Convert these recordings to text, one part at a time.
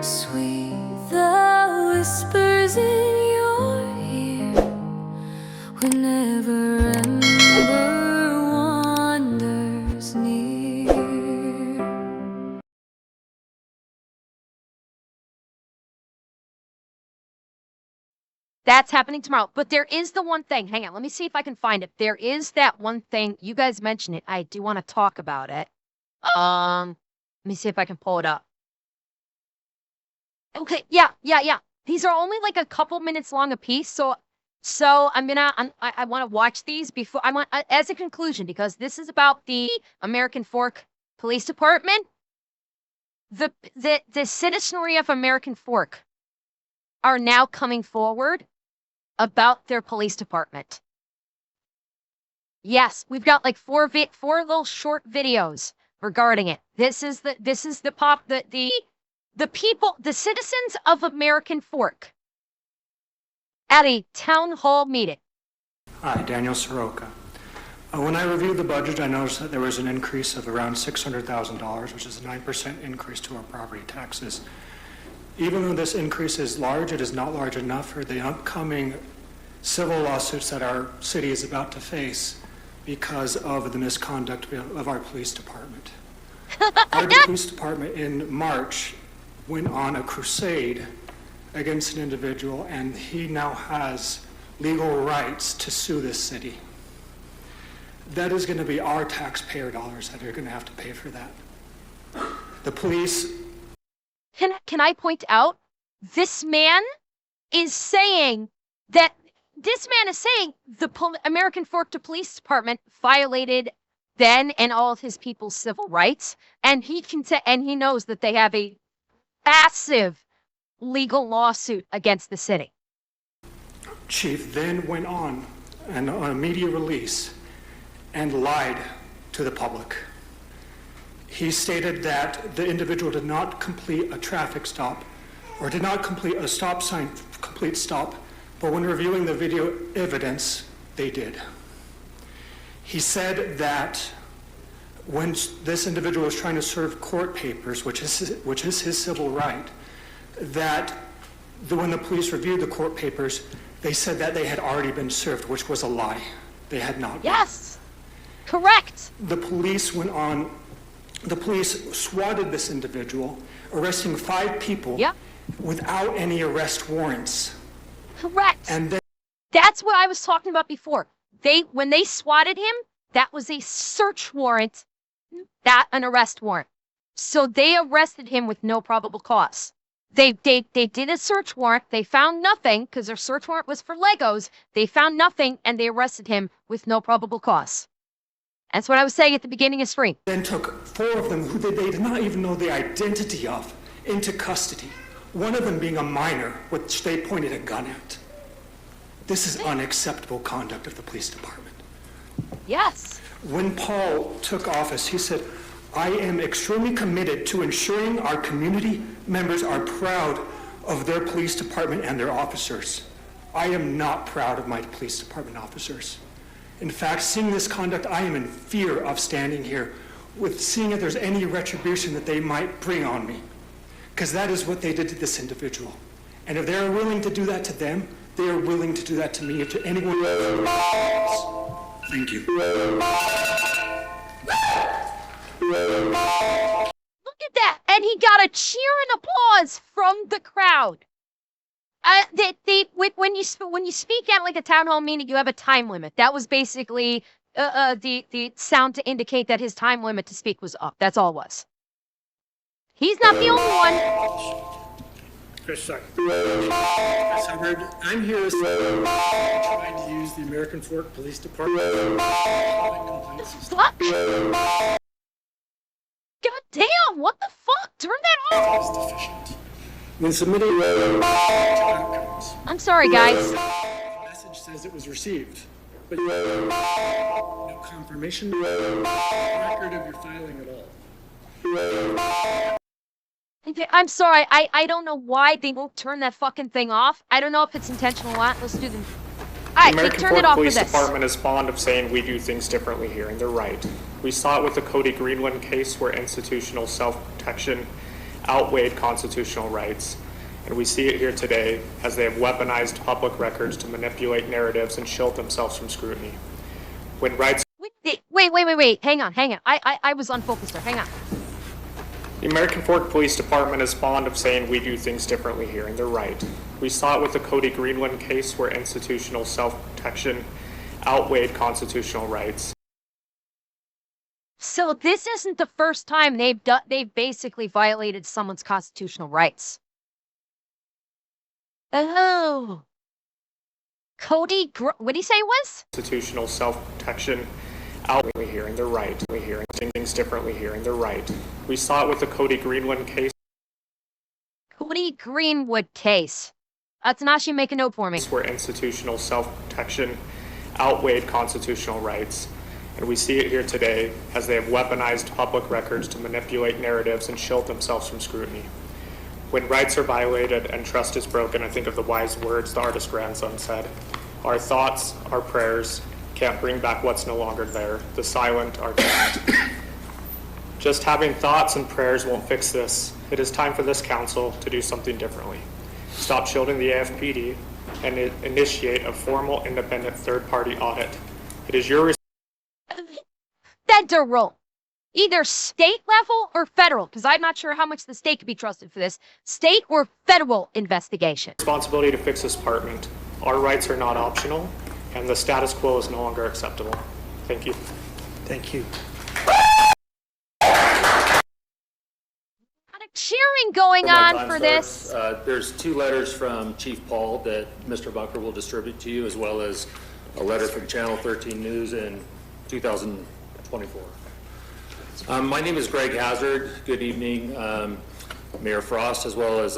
Sweet the whispers in your ear whenever Ember wanders near. That's happening tomorrow. But there is the one thing. Hang on. Let me see if I can find it. There is that one thing. You guys mentioned it. I do want to talk about it. Let me see if I can pull it up. Okay. Yeah. These are only like a couple minutes long a piece. So I want to watch these before I want as a conclusion, because this is about the American Fork Police Department. The citizenry of American Fork are now coming forward about their police department. Yes, we've got like four little short videos regarding it. This is the people, the citizens of American Fork at a town hall meeting. Hi, Daniel Soroka. When I reviewed the budget, I noticed that there was an increase of around $600,000, which is a 9% increase to our property taxes. Even though this increase is large, it is not large enough for the upcoming civil lawsuits that our city is about to face because of the misconduct of our police department. Our police department in March went on a crusade against an individual, and he now has legal rights to sue this city. That is going to be our taxpayer dollars that are going to have to pay for that. The police... Can I point out, this man is saying the American Fork Police Department violated then and all of his people's civil rights, and he knows that they have a massive legal lawsuit against the city. Chief then went on a media release and lied to the public. He stated that the individual did not complete a traffic stop or did not complete a stop sign complete stop, but when reviewing the video evidence, they did. He said that when this individual was trying to serve court papers, which is his civil right, that when the police reviewed the court papers, they said that they had already been served, which was a lie. They had not. Yes, correct. The police swatted this individual, arresting 5 people without any arrest warrants. Correct. And then that's what I was talking about before. When they swatted him, that was a search warrant, not an arrest warrant. So they arrested him with no probable cause. They did a search warrant. They found nothing because their search warrant was for Legos. They found nothing and they arrested him with no probable cause. That's what I was saying at the beginning of stream. Then took 4 of them who they did not even know the identity of into custody. One of them being a minor, which they pointed a gun at. This is unacceptable conduct of the police department. Yes. When Paul took office, he said, "I am extremely committed to ensuring our community members are proud of their police department and their officers. I am not proud of my police department officers. In fact, seeing this conduct, I am in fear of standing here with seeing if there's any retribution that they might bring on me. Because that is what they did to this individual. And if they're willing to do that to them, they are willing to do that to me or to anyone else." Thank you. Look at that. And he got a cheer and applause from the crowd. When you speak at like a town hall meeting, you have a time limit. That was basically the sound to indicate that his time limit to speak was up. That's all it was. He's not the only one. Chris, sorry. Chris Hubbard, I'm here trying to use the American Fork Police Department. Fuck. God damn! What the fuck? Turn that off. Deficient. When submitting outcomes, I'm sorry, guys. the message says it was received, but no confirmation, no record of your filing at all. I'm sorry. I don't know why they won't turn that fucking thing off. I don't know if it's intentional or not. Let's do them. Alright, they turned it off for this. The American Fork Police Department is fond of saying we do things differently here, and they're right. We saw it with the Cody Greenland case where institutional self-protection outweighed constitutional rights. And we see it here today as they have weaponized public records to manipulate narratives and shield themselves from scrutiny. When rights Wait. Hang on. I was unfocused there. Hang on. The American Fork Police Department is fond of saying we do things differently here, and they're right. We saw it with the Cody Greenland case where institutional self-protection outweighed constitutional rights. So this isn't the first time they've basically violated someone's constitutional rights. Oh. What did he say it was? Institutional self-protection outweighed here, and they're right. We're hearing things differently here, and they're right. We saw it with the Cody Greenland case. Cody Greenwood case. Atanashi, make a note for me. Where institutional self-protection outweighed constitutional rights. And we see it here today as they have weaponized public records to manipulate narratives and shield themselves from scrutiny. When rights are violated and trust is broken, I think of the wise words the artist grandson said. Our thoughts, our prayers, can't bring back what's no longer there. The silent are damned. Just having thoughts and prayers won't fix this. It is time for this council to do something differently. Stop shielding the AFPD and initiate a formal, independent, third-party audit. It is your Federal. Either state level or federal, because I'm not sure how much the state could be trusted for this. State or federal investigation. responsibility to fix this department. Our rights are not optional, and the status quo is no longer acceptable. Thank you. Thank you. A lot of cheering going on for this. There's two letters from Chief Paul that Mr. Bunker will distribute to you, as well as a letter from Channel 13 News in 2024. My name is Greg Hazard. Good evening, Mayor Frost, as well as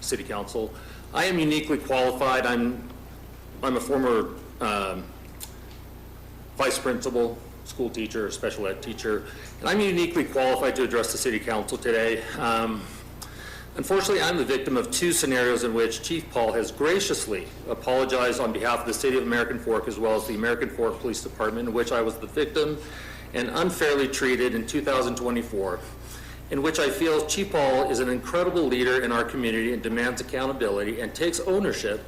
City Council. I am uniquely qualified. I'm a former vice principal, school teacher, special ed teacher, and I'm uniquely qualified to address the City Council today. Unfortunately, I'm the victim of two scenarios in which Chief Paul has graciously apologized on behalf of the City of American Fork, as well as the American Fork Police Department, in which I was the victim and unfairly treated in 2024, in which I feel Chief Paul is an incredible leader in our community and demands accountability and takes ownership,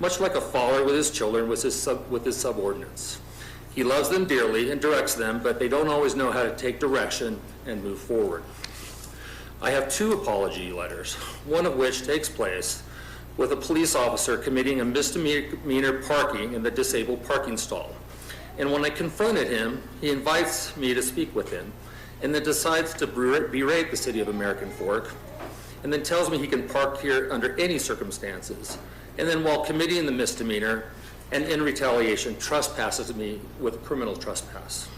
much like a father with his children with his subordinates. He loves them dearly and directs them, but they don't always know how to take direction and move forward. I have two apology letters, one of which takes place with a police officer committing a misdemeanor parking in the disabled parking stall. And when I confronted him, he invites me to speak with him, and then decides to berate the City of American Fork, and then tells me he can park here under any circumstances. And then while committing the misdemeanor, and in retaliation, trespasses me with a criminal trespass.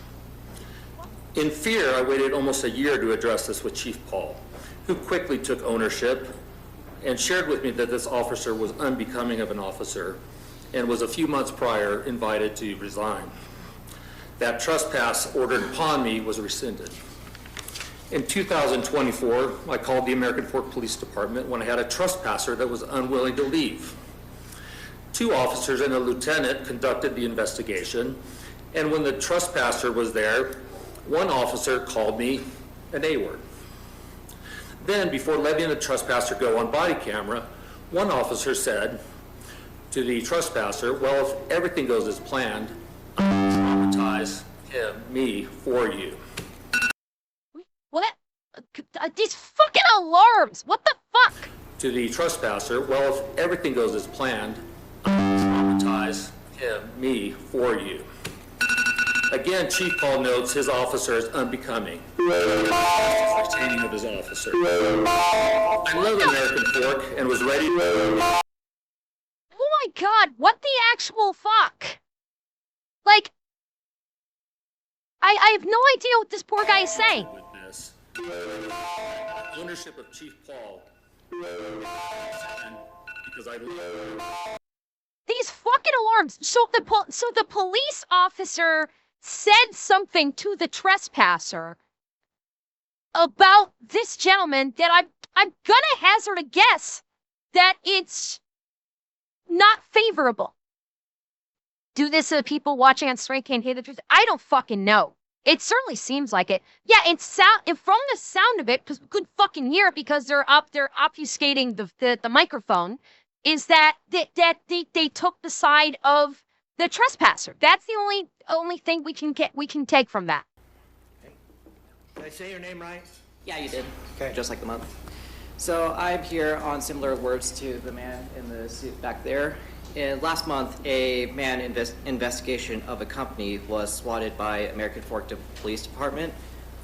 In fear, I waited almost a year to address this with Chief Paul, who quickly took ownership and shared with me that this officer was unbecoming of an officer and was a few months prior invited to resign. That trespass ordered upon me was rescinded. In 2024, I called the American Fork Police Department when I had a trespasser that was unwilling to leave. Two officers and a lieutenant conducted the investigation, and when the trespasser was there, one officer called me an A-word. Then, before letting the trespasser go on body camera, one officer said to the trespasser, well, if everything goes as planned, I'll traumatize me for you. What? These fucking alarms! What the fuck? To the trespasser, well, if everything goes as planned, I'll traumatize me for you. Again, Chief Paul notes his officer is unbecoming. Retaining of his officer. I love American Fork and was ready to... Oh my god, what the actual fuck? Like, I have no idea what this poor guy is saying. With this. Ownership of Chief Paul. Because I love... These fucking alarms. So the police officer said something to the trespasser about this gentleman that I'm gonna hazard a guess that it's not favorable. Do this to the people watching on Straight Can't Hear the Truth? I don't fucking know. It certainly seems like it. Yeah, and from the sound of it, because we couldn't fucking hear it because they're obfuscating the microphone, is that they took the side of the trespasser. That's the only thing we can take from that. Did I say your name right? Yeah, you did. Okay. Just like the month. So I'm here on similar words to the man in the suit back there. Last month, a investigation of a company was swatted by American Fork Police Department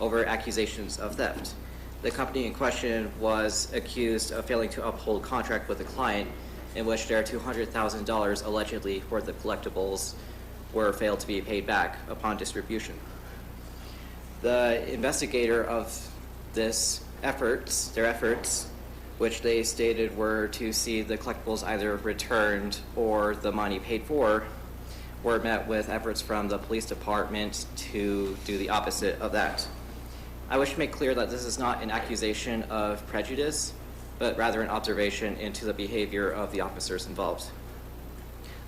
over accusations of theft. The company in question was accused of failing to uphold contract with a client in which their $200,000 allegedly worth of collectibles were failed to be paid back upon distribution. The investigator of their efforts, which they stated were to see the collectibles either returned or the money paid for, were met with efforts from the police department to do the opposite of that. I wish to make clear that this is not an accusation of prejudice, but rather an observation into the behavior of the officers involved.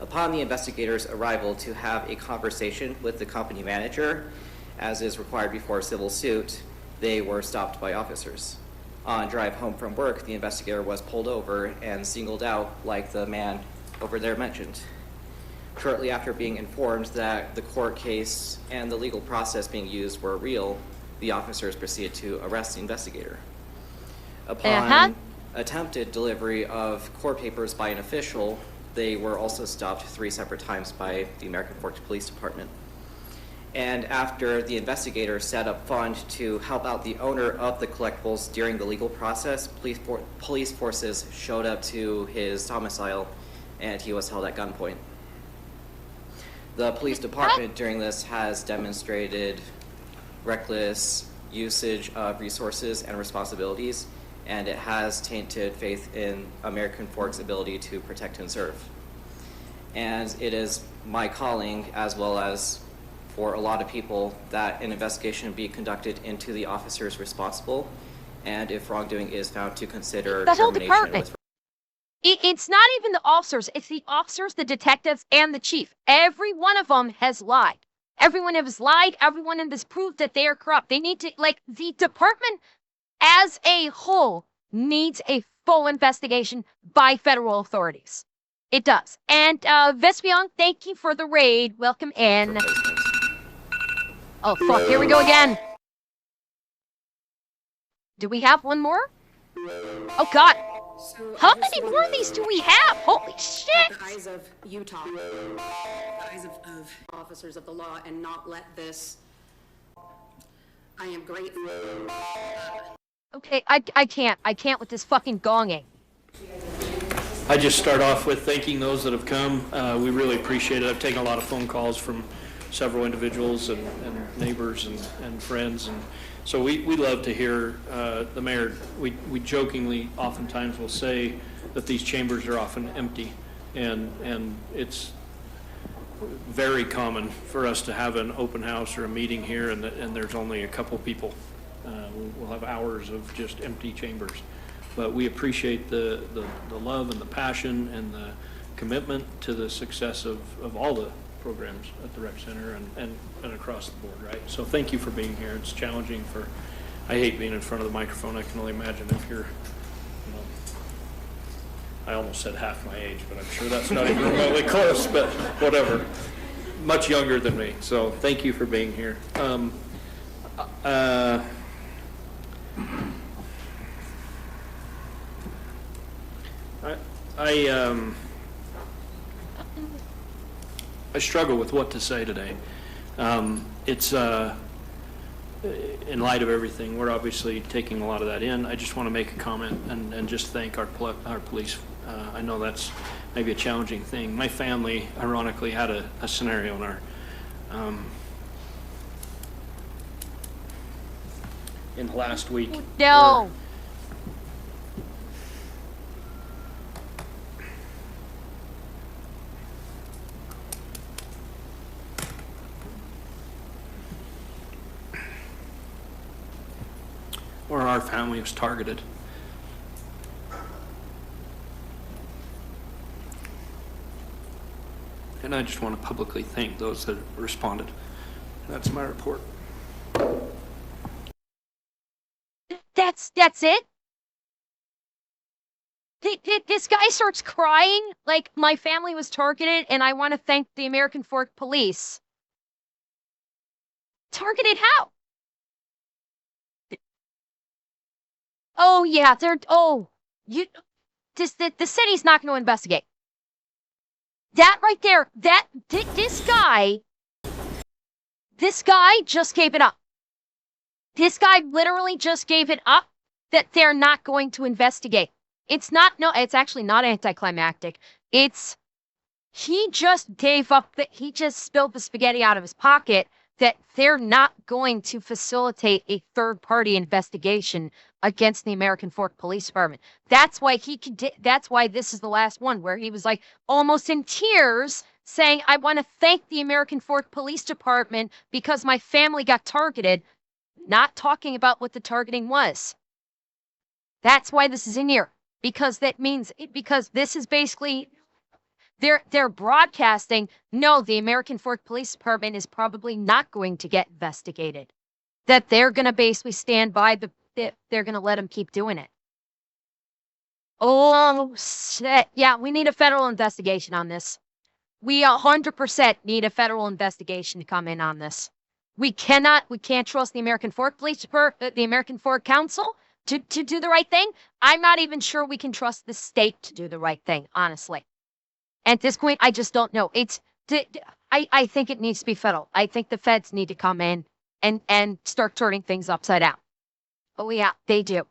Upon the investigators' arrival to have a conversation with the company manager, as is required before a civil suit, they were stopped by officers. On drive home from work, the investigator was pulled over and singled out like the man over there mentioned. Shortly after being informed that the court case and the legal process being used were real, the officers proceeded to arrest the investigator. Upon attempted delivery of court papers by an official, they were also stopped 3 separate times by the American Forks Police Department. And after the investigator set up fund to help out the owner of the collectibles during the legal process, police forces showed up to his domicile and he was held at gunpoint. The police department during this has demonstrated reckless usage of resources and responsibilities, and it has tainted faith in American Forks' ability to protect and serve. And it is my calling, as well as for a lot of people, that an investigation be conducted into the officers responsible, and if wrongdoing is found, to consider The whole termination department. It's not even the officers. It's the officers, the detectives, and the chief. Every one of them has lied. Everyone has lied. Everyone in this proved that they are corrupt. They need to, the department as a whole needs a full investigation by federal authorities. It does. And Vespion, thank you for the raid. Welcome in. Oh, fuck. Here we go again. Do we have one more? Oh, God. How many more of these do we have? Holy shit! The eyes of Utah, the eyes of officers of the law, and not let this. I am grateful. Okay, I can't with this fucking gonging. I just start off with thanking those that have come. We really appreciate it. I've taken a lot of phone calls from several individuals and neighbors and friends, and so we love to hear the mayor. We jokingly oftentimes will say that these chambers are often empty, and it's very common for us to have an open house or a meeting here, and there's only a couple people. We'll have hours of just empty chambers. But we appreciate the love and the passion and the commitment to the success of all the programs at the rec center and across the board, right? So thank you for being here. It's challenging I hate being in front of the microphone. I can only imagine if you're, I almost said half my age, but I'm sure that's not even remotely close, but whatever. Much younger than me. So thank you for being here. I struggle with what to say today. It's in light of everything, we're obviously taking a lot of that in. I just want to make a comment and just thank our police. I know that's maybe a challenging thing. My family, ironically, had a scenario in our in the last week. No. Where our family was targeted. And I just want to publicly thank those that responded. That's my report. That's it. This guy starts crying like my family was targeted and I want to thank the American Fork Police. Targeted how? Oh yeah, the city's not going to investigate. That right there, this guy just gave it up. This guy literally just gave it up that they're not going to investigate. It's actually not anticlimactic. He just gave up he just spilled the spaghetti out of his pocket that they're not going to facilitate a third-party investigation against the American Fork Police Department. That's why that's why this is the last one where he was like almost in tears saying, I want to thank the American Fork Police Department because my family got targeted, not talking about what the targeting was. That's why this is in here. Because this is basically they're broadcasting, no, the American Fork Police Department is probably not going to get investigated. That they're going to basically stand by they're going to let them keep doing it. Oh, shit. Yeah, we need a federal investigation on this. We 100% need a federal investigation to come in on this. We can't trust the American Fork Police Department, the American Fork Council to do the right thing. I'm not even sure we can trust the state to do the right thing, honestly. At this point, I just don't know. I think it needs to be federal. I think the feds need to come in and start turning things upside down. Oh yeah, they do.